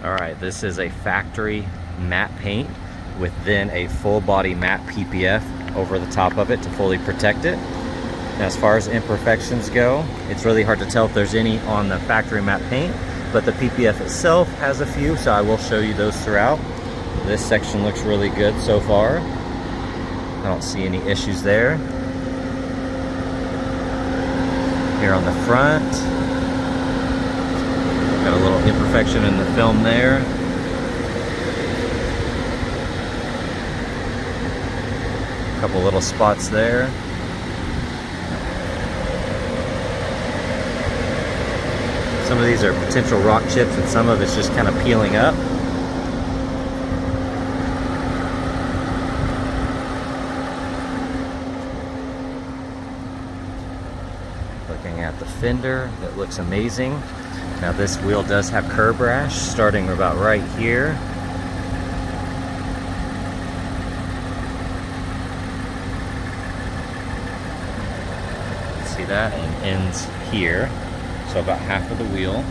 Alright, this is a factory matte paint with then a full body matte PPF over the top of it to fully protect it. Now, as far as imperfections go, it's really hard to tell if there's any on the factory matte paint, but the PPF itself has a few, so I will show you those throughout. This section looks really good so far. I don't see any issues there. Here on the front, got a little imperfection in the film there. A couple little spots there. Some of these are potential rock chips and some of it's just kind of peeling up. Looking at the fender, that looks amazing. Now this wheel does have curb rash starting about right here. See that? And ends here. So about half of the wheel.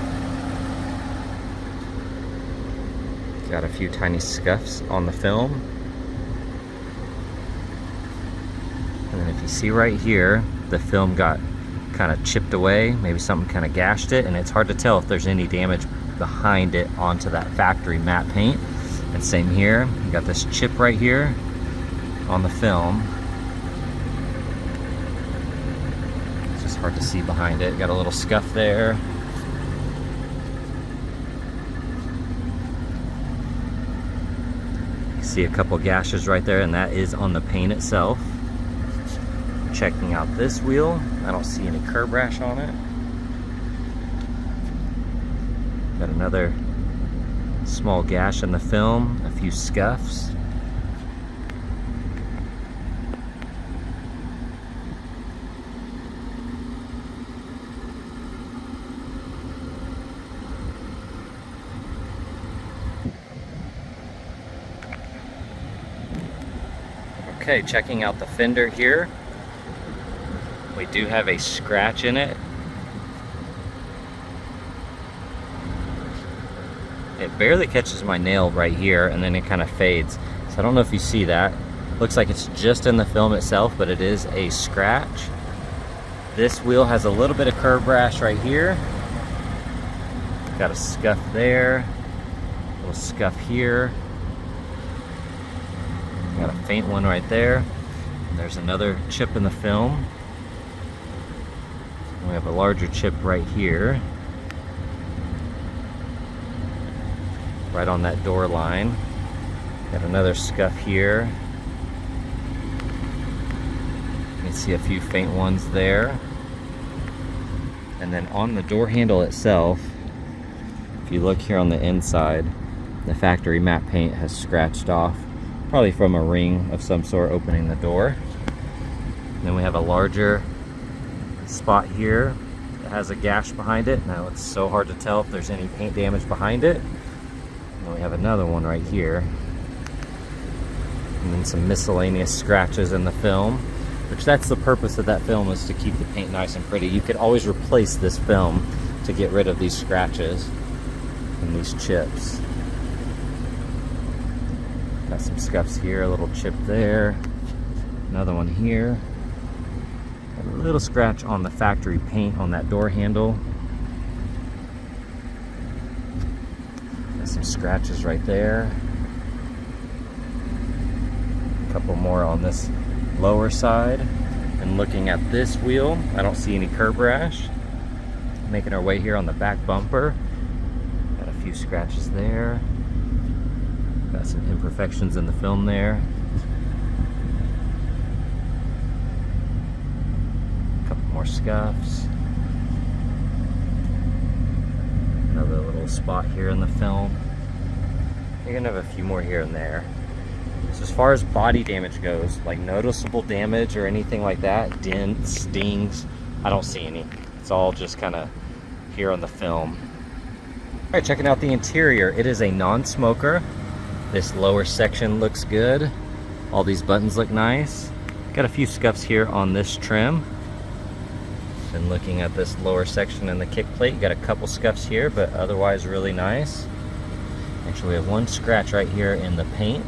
Got a few tiny scuffs on the film. And then if you see right here, the film got kind of chipped away. Maybe something kind of gashed it, and it's hard to tell if there's any damage behind it onto that factory matte paint. And same here, you got this chip right here on the film. Hard to see behind it. Got a little scuff there. You see a couple gashes right there, and that is on the paint itself. Checking out this wheel, I don't see any curb rash on it. Got another small gash in the film, a few scuffs. Okay, checking out the fender here. We do have a scratch in it. It barely catches my nail right here, and then it kind of fades. So I don't know if you see that. Looks like it's just in the film itself, but it is a scratch. This wheel has a little bit of curb rash right here. Got a scuff there, a little scuff here. Got a faint one right there. And there's another chip in the film. And we have a larger chip right here. Right on that door line. Got another scuff here. You can see a few faint ones there. And then on the door handle itself, if you look here on the inside, the factory matte paint has scratched off. Probably from a ring of some sort opening the door. And then we have a larger spot here that has a gash behind it. Now it's so hard to tell if there's any paint damage behind it. And then we have another one right here. And then some miscellaneous scratches in the film, which that's the purpose of that film, is to keep the paint nice and pretty. You could always replace this film to get rid of these scratches and these chips. Got some scuffs here, a little chip there, another one here. Got a little scratch on the factory paint on that door handle. Got some scratches right there. A couple more on this lower side. And looking at this wheel, I don't see any curb rash. Making our way here on the back bumper. Got a few scratches there. Got some imperfections in the film there. A couple more scuffs. Another little spot here in the film. You're gonna have a few more here and there. So as far as body damage goes, like noticeable damage or anything like that, dents, stings, I don't see any. It's all just kind of here on the film. All right, checking out the interior. It is a non-smoker. This lower section looks good. All these buttons look nice. Got a few scuffs here on this trim. And looking at this lower section in the kick plate, you got a couple scuffs here, but otherwise really nice. Actually, we have one scratch right here in the paint.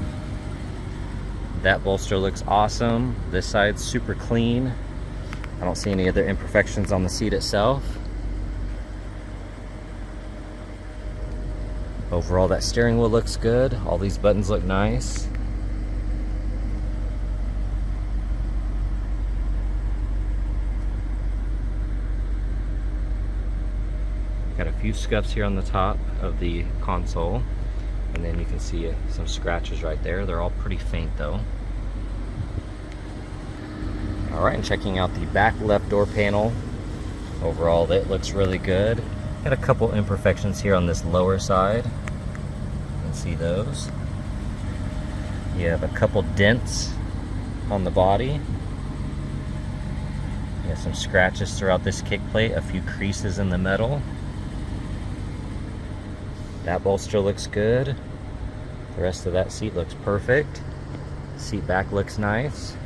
That bolster looks awesome. This side's super clean. I don't see any other imperfections on the seat itself. Overall, that steering wheel looks good. All these buttons look nice. Got a few scuffs here on the top of the console, and then you can see some scratches right there. They're all pretty faint though. Alright, and checking out the back left door panel. Overall, it looks really good. Got a couple imperfections here on this lower side. You can see those. You have a couple dents on the body. You have some scratches throughout this kick plate, a few creases in the metal. That bolster looks good. The rest of that seat looks perfect. Seat back looks nice.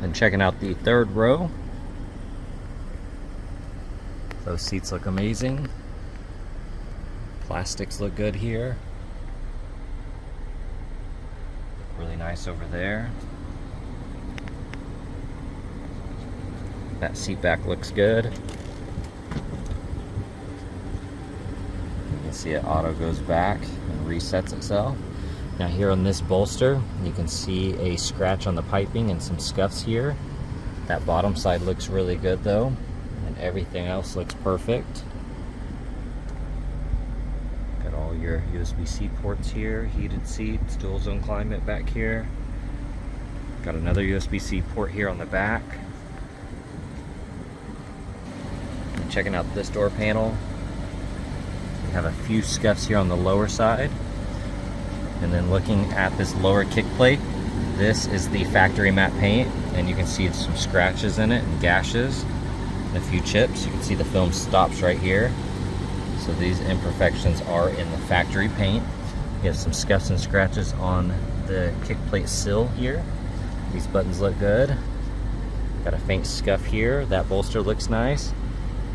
And checking out the third row. Those seats look amazing. Plastics look good here. Look really nice over there. That seat back looks good. See it auto goes back and resets itself. Now here on this bolster, you can see a scratch on the piping and some scuffs here. That bottom side looks really good though, and everything else looks perfect. Got all your USB-C ports here, heated seats, dual zone climate back here. Got another USB-C port here on the back. And checking out this door panel. Have a few scuffs here on the lower side, and then looking at this lower kick plate, this is the factory matte paint, and you can see some scratches in it and gashes and a few chips. You can see the film stops right here, so these imperfections are in the factory paint. You have some scuffs and scratches on the kick plate sill here. These buttons look good. Got a faint scuff here. That bolster looks nice.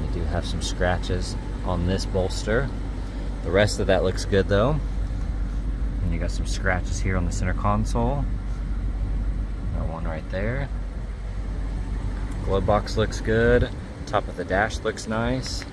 You do have some scratches on this bolster. The rest of that looks good though. And you got some scratches here on the center console. Got one right there. Glove box looks good. Top of the dash looks nice.